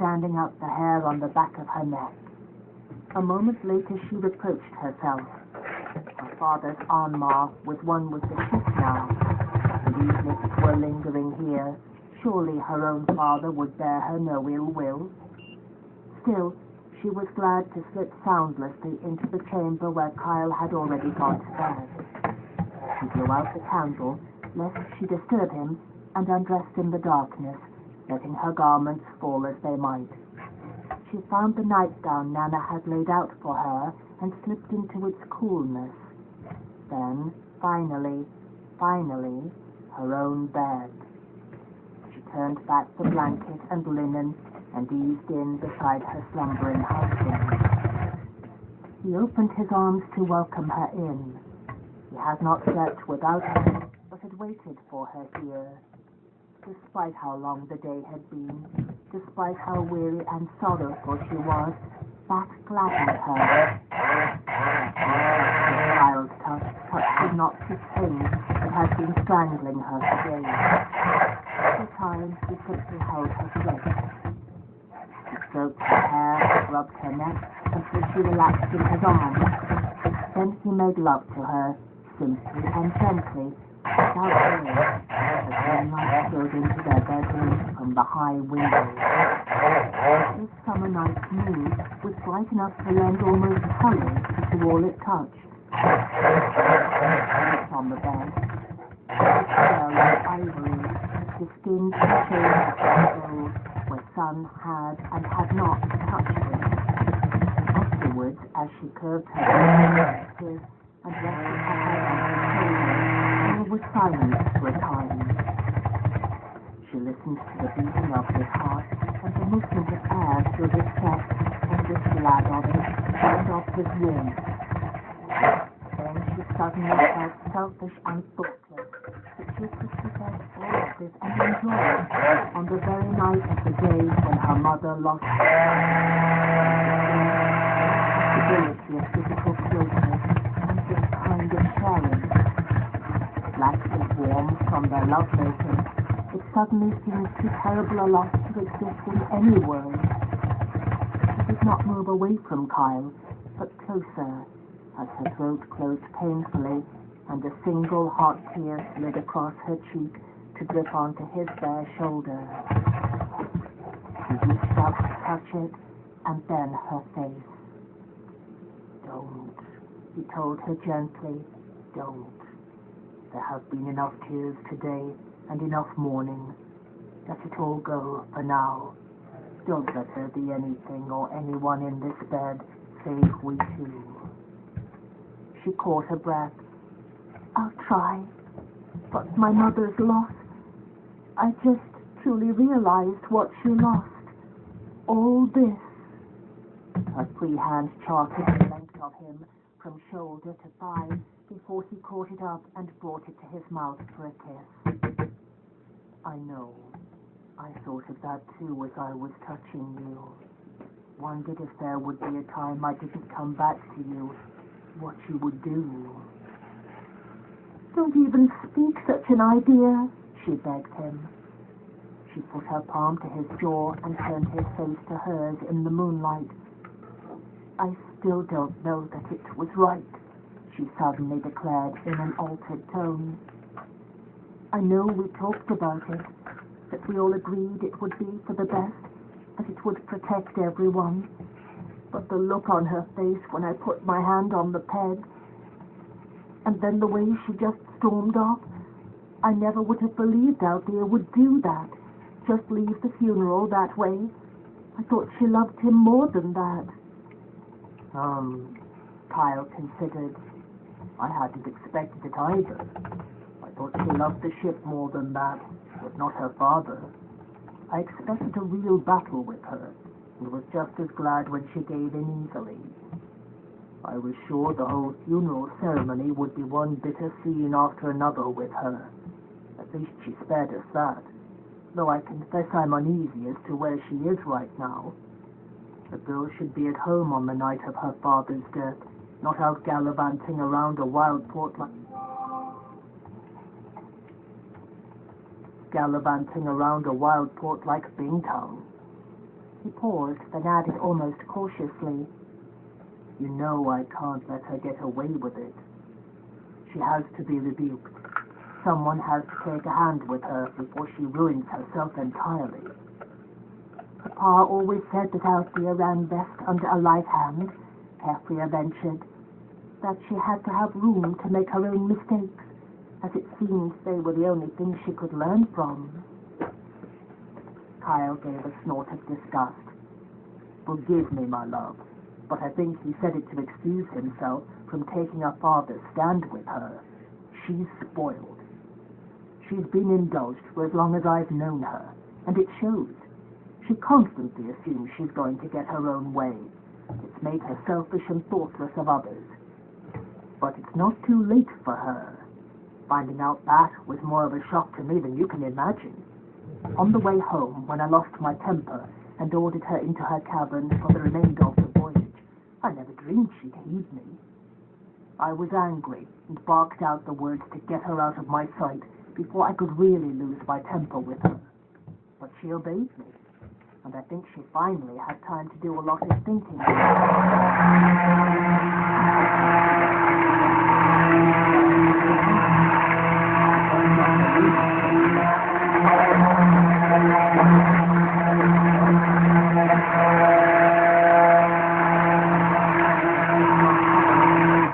standing up the hair on the back of her neck. A moment later she reproached herself. Her father's Anmar was one with the ship now, and even if it were lingering here, surely her own father would bear her no ill will. Still, she was glad to slip soundlessly into the chamber where Kyle had already gone to bed. She blew out the candle, lest she disturb him, and undressed in the darkness, letting her garments fall as they might. She found the nightgown Nana had laid out for her and slipped into its coolness. Then, finally, her own bed. She turned back the blanket and linen and eased in beside her slumbering husband. He opened his arms to welcome her in. He had not slept without her, but had waited for her here. Despite how long the day had been, despite how weary and sorrowful she was, that gladdened her. The child's touch did not detain that had been strangling her for days. For time he simply held her close. He stroked her hair, rubbed her neck, until she relaxed in his arms. Then he made love to her, simply and gently, without words, as moonlight showed into their bedroom from the high windows. This summer night's moon was bright enough to lend almost color to all it touched. On the bed, his shell of ivory, his skin showing the gold where sun had and had not touched it. Afterwards, as she curved her head and rested her head on his shoulder, all was silent for a time. She listened to the beating of his heart and the movement of air through his chest, and was glad of it, and of his warmth. Then she suddenly felt selfish and thoughtless, that she could possess all of this and enjoy it on the very night of the day when her mother lost her. The possibility of physical closeness and this kind of sharing. Black and warm from their love-making, it suddenly seemed too terrible a loss to exist in any world. She did not move away from Kyle, but closer, as her throat closed painfully, and a single hot tear slid across her cheek to drip onto his bare shoulder. He reached out to touch it, and then her face. "Don't," he told her gently, "don't. There have been enough tears today, and enough mourning. Let it all go for now. Don't let there be anything or anyone in this bed save we two." She caught her breath. "I'll try, but my mother's loss. I just truly realized what she lost. All this." Her free hand charted the length of him from shoulder to thigh before he caught it up and brought it to his mouth for a kiss. "I know. I thought of that too as I was touching you. Wondered if there would be a time I didn't come back to you, what you would do." "Don't even speak such an idea," she begged him. She put her palm to his jaw and turned his face to hers in the moonlight. "I still don't know that it was right," she suddenly declared in an altered tone. "I know we talked about it, that we all agreed it would be for the best, that it would protect everyone. But the look on her face when I put my hand on the peg, and then the way she just stormed off, I never would have believed Althea would do that, just leave the funeral that way. I thought she loved him more than that." Kyle considered. "I hadn't expected it either. I thought she loved the ship more than that, but not her father. I expected a real battle with her, and was just as glad when she gave in easily. I was sure the whole funeral ceremony would be one bitter scene after another with her. At least she spared us that, though I confess I'm uneasy as to where she is right now. The girl should be at home on the night of her father's death, not out gallivanting around a wild port like Bingtown." He paused, then added almost cautiously, "You know I can't let her get away with it. She has to be rebuked. Someone has to take a hand with her before she ruins herself entirely." "Papa always said that Althea ran best under a light hand," Kefria ventured, "that she had to have room to make her own mistakes, as it seemed they were the only things she could learn from." Kyle gave a snort of disgust. "Forgive me, my love, but I think he said it to excuse himself from taking a father's stand with her. She's spoiled. She's been indulged for as long as I've known her, and it shows. She constantly assumes she's going to get her own way. It's made her selfish and thoughtless of others. But it's not too late for her. Finding out that was more of a shock to me than you can imagine. On the way home, when I lost my temper and ordered her into her cabin for the remainder of the voyage, I never dreamed she'd heed me. I was angry and barked out the words to get her out of my sight before I could really lose my temper with her. But she obeyed me, and I think she finally had time to do a lot of thinking.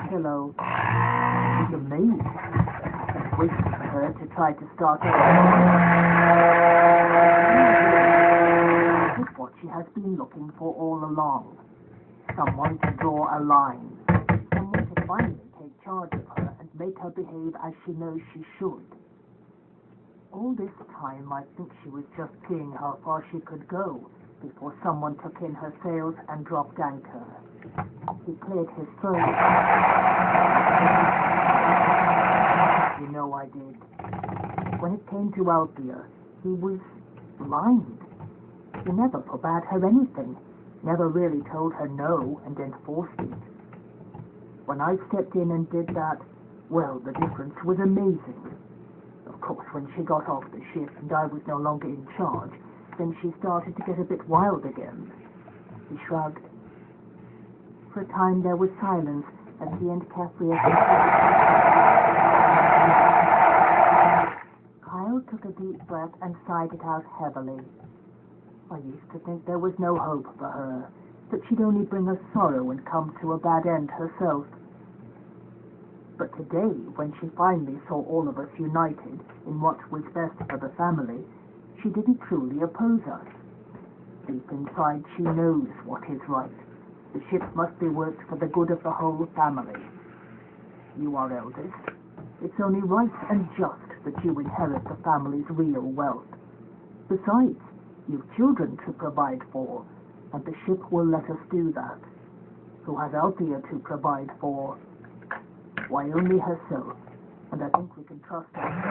Pillow. I was amazed. I waited for her to try to start over. It's what she has been looking for all along. Someone to draw a line. Someone to finally take charge of her and make her behave as she knows she should. All this time, I think she was just seeing how far she could go before someone took in her sails and dropped anchor. He cleared his throat. "You know I did. When it came to Althea, he was blind. He never forbade her anything, never really told her no and enforced it. When I stepped in and did that, well, the difference was amazing. Of course, when she got off the ship and I was no longer in charge, then she started to get a bit wild again." He shrugged. For a time there was silence as he and Kefria Kyle took a deep breath and sighed it out heavily. "I used to think there was no hope for her, that she'd only bring us sorrow and come to a bad end herself. But today, when she finally saw all of us united in what was best for the family, she didn't truly oppose us. Deep inside, she knows what is right. The ship must be worked for the good of the whole family. You are eldest. It's only right and just that you inherit the family's real wealth. Besides, you've children to provide for, and the ship will let us do that. Who has Althea to provide for? Why, only herself, and I think we can trust ourselves.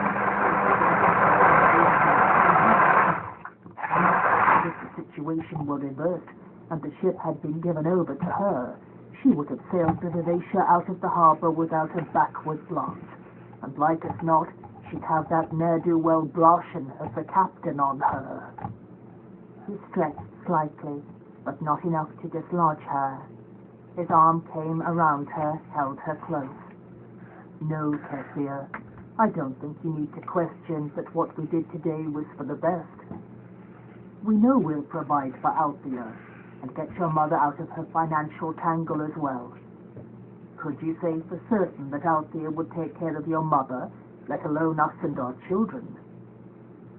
If the situation were reversed, and the ship had been given over to her, she would have sailed the Vivacia out of the harbor without a backward glance, and like as not, she'd have that ne'er-do-well Brashen as the captain on her." He stretched slightly, but not enough to dislodge her. His arm came around her, held her close. "No, Kefria, I don't think you need to question that what we did today was for the best. We know we'll provide for Althea, and get your mother out of her financial tangle as well. Could you say for certain that Althea would take care of your mother, let alone us and our children?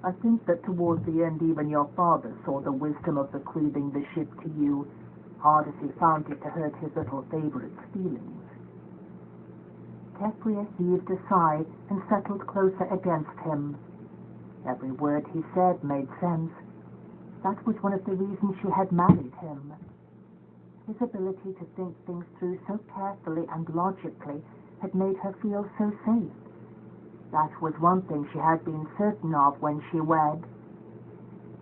I think that towards the end even your father saw the wisdom of bequeathing the ship to you, hard as he found it to hurt his little favorite's feelings." Kefria heaved a sigh and settled closer against him. Every word he said made sense. That was one of the reasons she had married him. His ability to think things through so carefully and logically had made her feel so safe. That was one thing she had been certain of when she wed,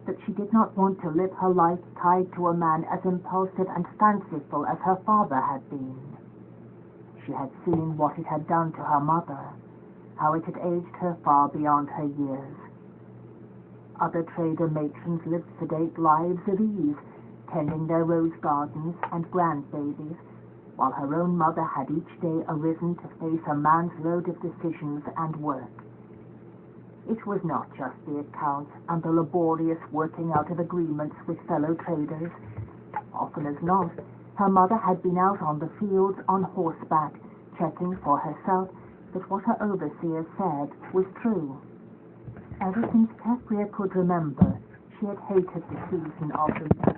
that she did not want to live her life tied to a man as impulsive and fanciful as her father had been. She had seen what it had done to her mother, how it had aged her far beyond her years. Other trader matrons lived sedate lives of ease, tending their rose gardens and grandbabies, while her own mother had each day arisen to face a man's load of decisions and work. It was not just the accounts and the laborious working out of agreements with fellow traders. Often as not, her mother had been out on the fields on horseback, checking for herself that what her overseer said was true. Ever since Keffria could remember, she had hated the season of the year.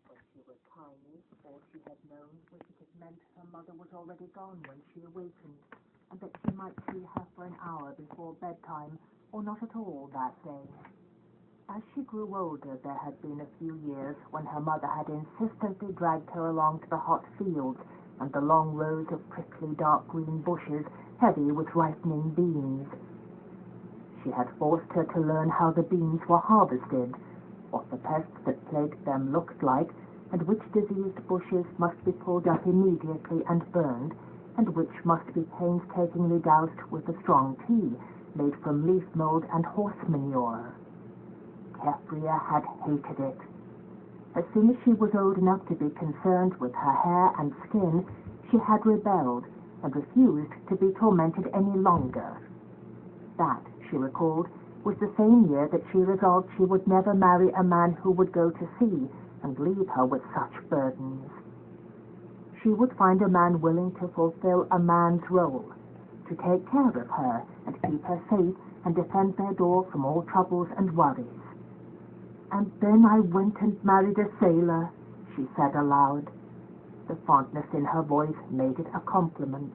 When she was tiny, all she had known was that it meant her mother was already gone when she awakened, and that she might see her for an hour before bedtime, or not at all that day. As she grew older, there had been a few years when her mother had insistently dragged her along to the hot fields and the long rows of prickly dark green bushes heavy with ripening beans. She had forced her to learn how the beans were harvested, what the pests that plagued them looked like, and which diseased bushes must be pulled up immediately and burned, and which must be painstakingly doused with a strong tea made from leaf mold and horse manure. Keffria had hated it. As soon as she was old enough to be concerned with her hair and skin, she had rebelled and refused to be tormented any longer. That, she recalled, was the same year that she resolved she would never marry a man who would go to sea and leave her with such burdens. She would find a man willing to fulfill a man's role, to take care of her and keep her safe and defend their door from all troubles and worries. And then I went and married a sailor, she said aloud. The fondness in her voice made it a compliment.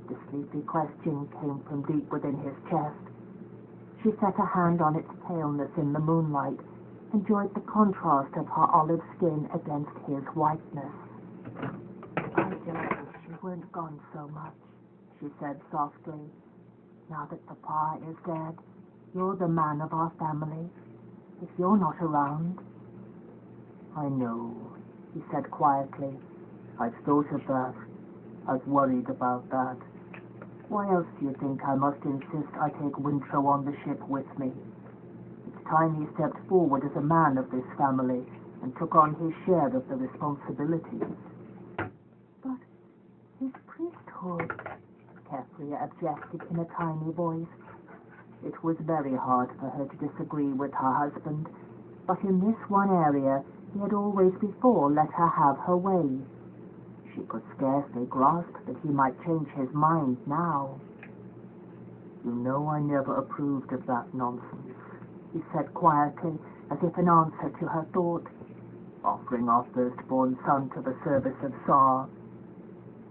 The sleepy question came from deep within his chest. She set a hand on its paleness in the moonlight, enjoyed the contrast of her olive skin against his whiteness. I just wish you weren't gone so much, she said softly. Now that Papa is dead, you're the man of our family. If you're not around... I know, he said quietly. I've thought of that. I've worried about that. Why else do you think I must insist I take Wintrow on the ship with me? It's time he stepped forward as a man of this family and took on his share of the responsibilities. But his priesthood, Keffria objected in a tiny voice. It was very hard for her to disagree with her husband, but in this one area he had always before let her have her way. She could scarcely grasp that he might change his mind now. You know I never approved of that nonsense, he said quietly, as if in answer to her thought. Offering our firstborn son to the service of Tsar.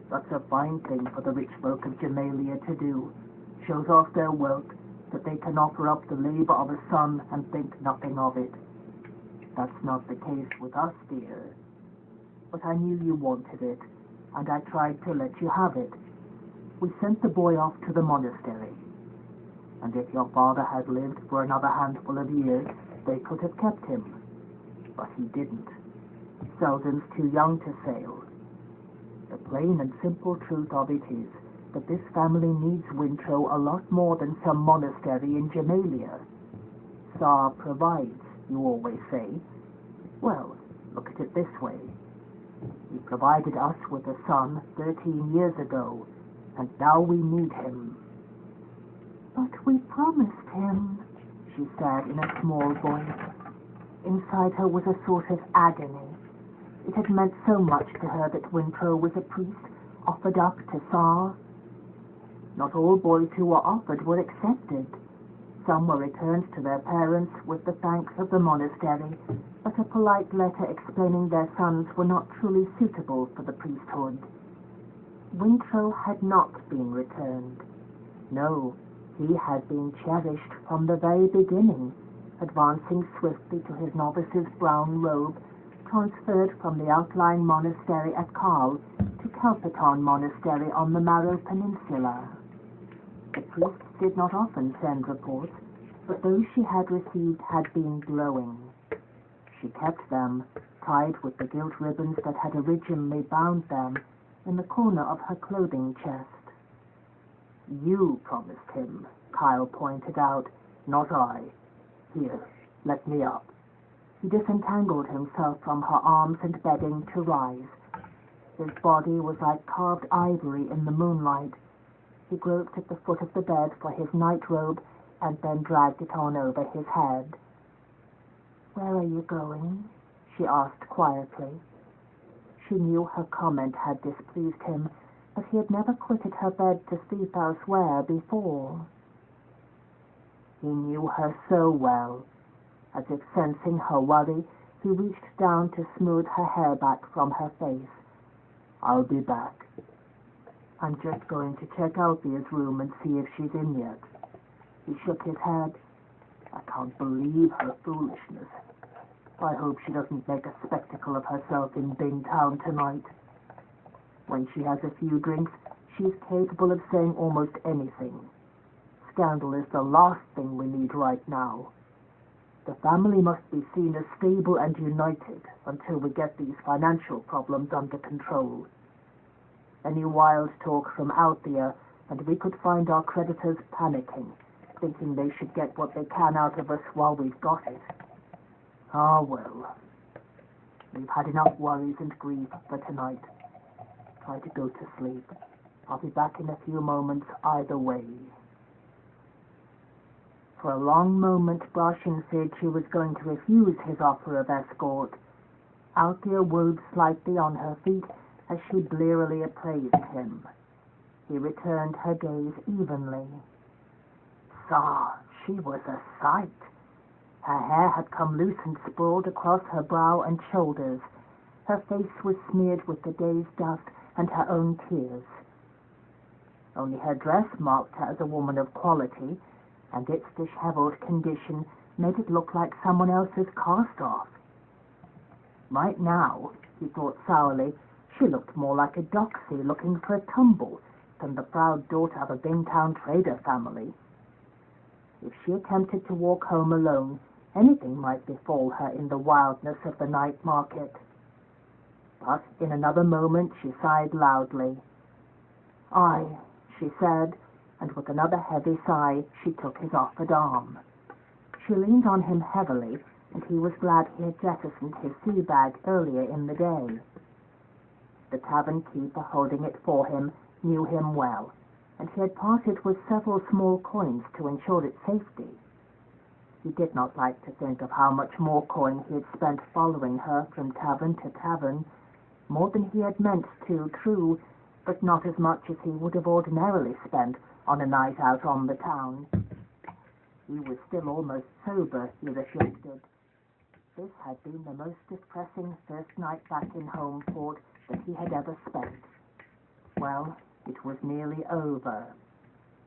That's a fine thing for the rich folk of Jamalia to do. Shows off their wealth, that they can offer up the labor of a son and think nothing of it. That's not the case with us, dear. But I knew you wanted it, and I tried to let you have it. We sent the boy off to the monastery. And if your father had lived for another handful of years, they could have kept him. But he didn't. Selden's too young to sail. The plain and simple truth of it is that this family needs Wintrow a lot more than some monastery in Jamalia. Tsar provides, you always say. Well, look at it this way. He provided us with a son 13 years ago, and now we need him. But we promised him, she said in a small voice. Inside her was a sort of agony. It had meant so much to her that Wintrow was a priest offered up to Tsar. Not all boys who were offered were accepted. Some were returned to their parents with the thanks of the monastery, but a polite letter explaining their sons were not truly suitable for the priesthood. Wintrow had not been returned. No, he had been cherished from the very beginning, advancing swiftly to his novice's brown robe, transferred from the outlying monastery at Karl to Kelpeton Monastery on the Maro Peninsula. The priests did not often send reports, but those she had received had been glowing. She kept them, tied with the gilt ribbons that had originally bound them, in the corner of her clothing chest. You promised him, Kyle pointed out, not I. Here, let me up. He disentangled himself from her arms and bedding to rise. His body was like carved ivory in the moonlight. He groped at the foot of the bed for his nightrobe and then dragged it on over his head. "Where are you going?" she asked quietly. She knew her comment had displeased him, but he had never quitted her bed to sleep elsewhere before. He knew her so well. As if sensing her worry, he reached down to smooth her hair back from her face. "I'll be back. I'm just going to check Althea's room and see if she's in yet." He shook his head. "I can't believe her foolishness. I hope she doesn't make a spectacle of herself in Bingtown tonight. When she has a few drinks, she's capable of saying almost anything. Scandal is the last thing we need right now. The family must be seen as stable and united until we get these financial problems under control. Any wild talk from Althea, and we could find our creditors panicking, thinking they should get what they can out of us while we've got it. Ah, well. We've had enough worries and grief for tonight. Try to go to sleep. I'll be back in a few moments either way." For a long moment, Brashen feared she was going to refuse his offer of escort. Althea wooed slightly on her feet as she blearily appraised him. He returned her gaze evenly. She was a sight. Her hair had come loose and sprawled across her brow and shoulders. Her face was smeared with the day's dust and her own tears. Only her dress marked her as a woman of quality, and its disheveled condition made it look like someone else's cast-off. Right now, he thought sourly, she looked more like a doxy looking for a tumble than the proud daughter of a Bingtown trader family. If she attempted to walk home alone, anything might befall her in the wildness of the night market. But in another moment she sighed loudly. "Aye," she said, and with another heavy sigh she took his offered arm. She leaned on him heavily, and he was glad he had jettisoned his sea bag earlier in the day. The tavern keeper holding it for him knew him well, and he had parted with several small coins to ensure its safety. He did not like to think of how much more coin he had spent following her from tavern to tavern, more than he had meant to, true, but not as much as he would have ordinarily spent on a night out on the town. He was still almost sober, he reflected. This had been the most depressing first night back in Homeport that he had ever spent. Well, it was nearly over.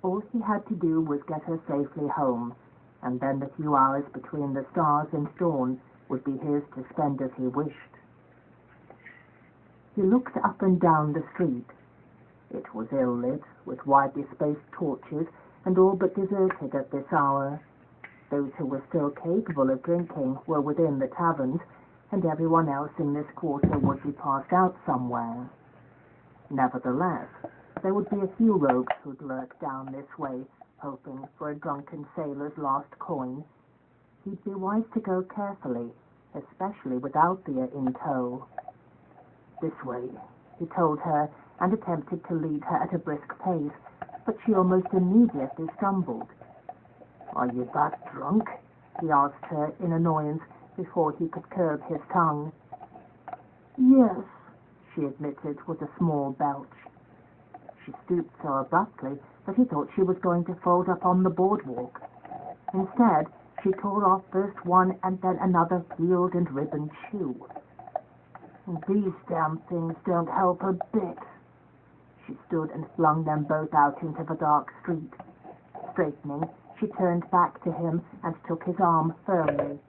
All he had to do was get her safely home, and then the few hours between the stars and dawn would be his to spend as he wished. He looked up and down the street. It was ill-lit, with widely spaced torches, and all but deserted at this hour. Those who were still capable of drinking were within the taverns, and everyone else in this quarter would be passed out somewhere. Nevertheless, there would be a few rogues who'd lurk down this way, hoping for a drunken sailor's lost coin. He'd be wise to go carefully, especially with Althea in tow. "This way," he told her, and attempted to lead her at a brisk pace, but she almost immediately stumbled. "Are you that drunk?" he asked her in annoyance before he could curb his tongue. "Yes," she admitted with a small belch. She stooped so abruptly that he thought she was going to fold up on the boardwalk. Instead, she tore off first one and then another heeled and ribboned shoe. "These damn things don't help a bit." She stood and flung them both out into the dark street. Straightening, she turned back to him and took his arm firmly.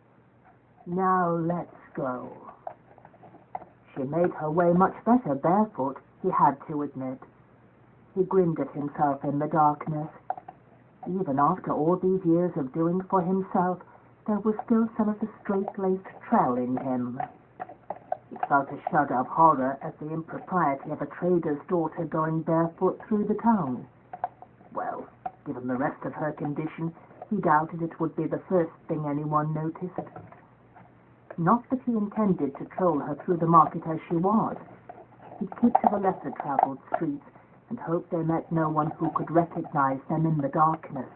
"Now let's go." She made her way much better barefoot, he had to admit. He grinned at himself in the darkness. Even after all these years of doing for himself, there was still some of the straight-laced trell in him. He felt a shudder of horror at the impropriety of a trader's daughter going barefoot through the town. Well, Given the rest of her condition, he doubted it would be the first thing anyone noticed. Not that he intended to troll her through the market as she was. He'd keep to the lesser-travelled streets and hope they met no one who could recognize them in the darkness.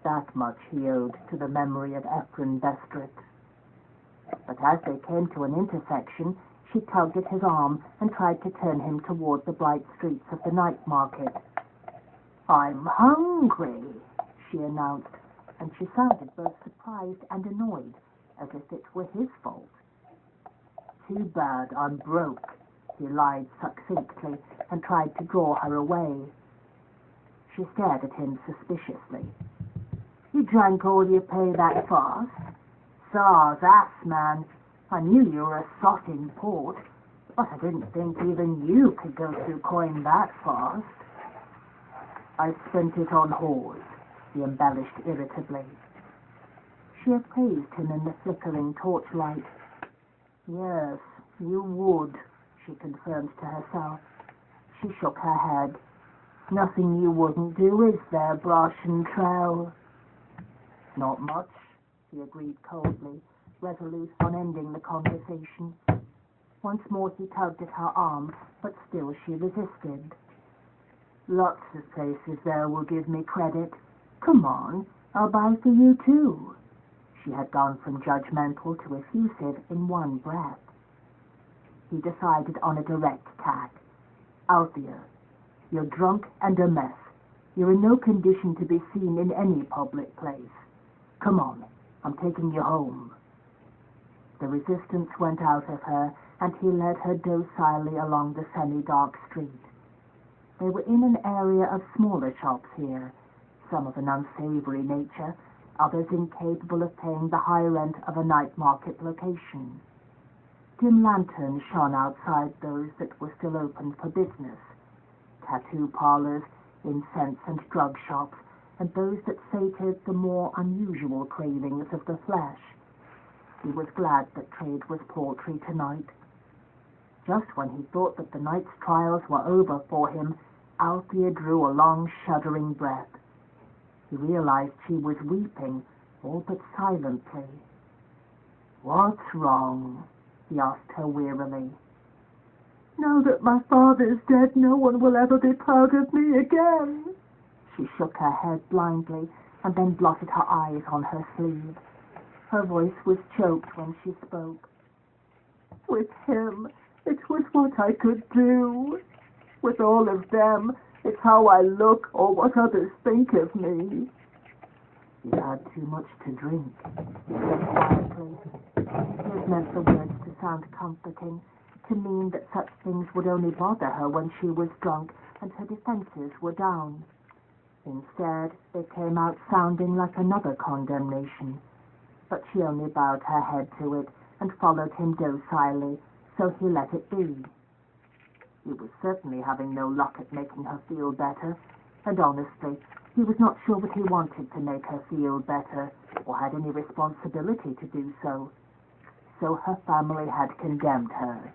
That much he owed to the memory of Ephraim Bestrit. But as they came to an intersection, she tugged at his arm and tried to turn him toward the bright streets of the night market. "I'm hungry," she announced, and she sounded both surprised and annoyed, as if it were his fault. "Too bad I'm broke," he lied succinctly and tried to draw her away. She stared at him suspiciously. "You drank all your pay that fast? Saw's ass, man. I knew you were a sot in port, but I didn't think even you could go through coin that fast." "I spent it on whores," he embellished irritably. She appraised him in the flickering torchlight. "Yes, you would," she confirmed to herself. She shook her head. "Nothing you wouldn't do, is there, Brosh and Trell?" "Not much," he agreed coldly, resolute on ending the conversation. Once more he tugged at her arm, but still she resisted. "Lots of places there will give me credit. Come on, I'll buy for you too." She had gone from judgmental to effusive in one breath. He decided on a direct tack. "Althea, you're drunk and a mess. You're in no condition to be seen in any public place. Come on, I'm taking you home." The resistance went out of her, and he led her docilely along the semi-dark street. They were in an area of smaller shops here, some of an unsavory nature, others incapable of paying the high rent of a night market location. Dim lanterns shone outside those that were still open for business. Tattoo parlors, incense and drug shops, and those that sated the more unusual cravings of the flesh. He was glad that trade was paltry tonight. Just when he thought that the night's trials were over for him, Althea drew a long, shuddering breath. He realized she was weeping, all but silently. "What's wrong?" he asked her wearily. "Now that my father's dead, no one will ever be proud of me again." She shook her head blindly and then blotted her eyes on her sleeve. Her voice was choked when she spoke. "With him, it was what I could do. With all of them, it's how I look or what others think of me." "He had too much to drink," he said quietly. He had meant the words to sound comforting, to mean that such things would only bother her when she was drunk and her defenses were down. Instead, they came out sounding like another condemnation. But she only bowed her head to it and followed him docilely, so he let it be. He was certainly having no luck at making her feel better, and honestly, he was not sure that he wanted to make her feel better, or had any responsibility to do so. So her family had condemned her.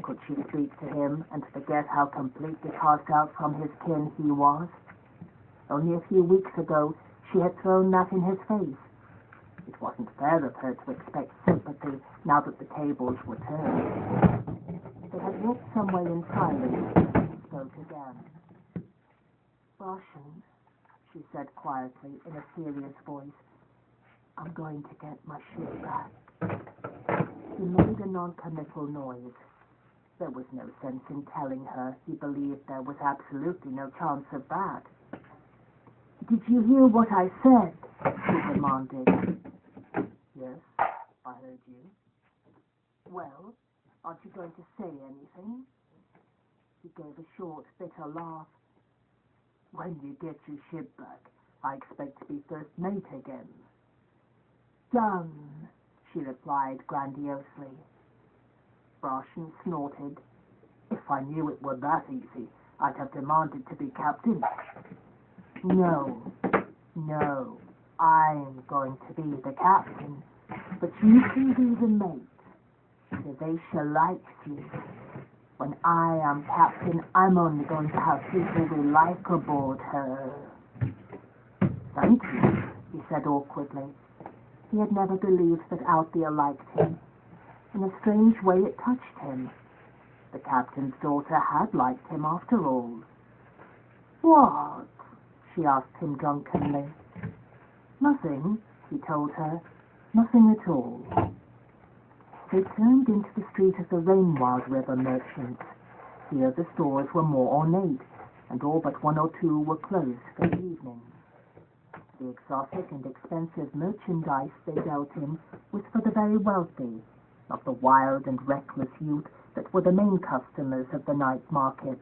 Could she speak to him and forget how completely cast out from his kin he was? Only a few weeks ago, she had thrown that in his face. It wasn't fair of her to expect sympathy now that the tables were turned. They had walked some way in silence and he spoke again. "Roshan," she said quietly in a serious voice, "I'm going to get my ship back." He made a non-committal noise. There was no sense in telling her he believed there was absolutely no chance of that. "Did you hear what I said?" she demanded. "Yes, I heard you." "Well, aren't you going to say anything?" He gave a short, bitter laugh. "When you get your ship back, I expect to be first mate again." "Done," she replied grandiosely. Roshan snorted. "If I knew it were that easy, I'd have demanded to be captain." No, I'm going to be the captain, but you can be the mate. Vivacia likes you. When I am captain, I'm only going to have people we like aboard her." Thank you, he said awkwardly. He had never believed that Althea liked him. In a strange way it touched him. The captain's daughter had liked him after all. What? She asked him drunkenly. Nothing, he told her. Nothing at all. They turned into the street of the Rainwild River merchants. Here the stores were more ornate, and all but one or two were closed for the evening. The exotic and expensive merchandise they dealt in was for the very wealthy, not the wild and reckless youth that were the main customers of the night market.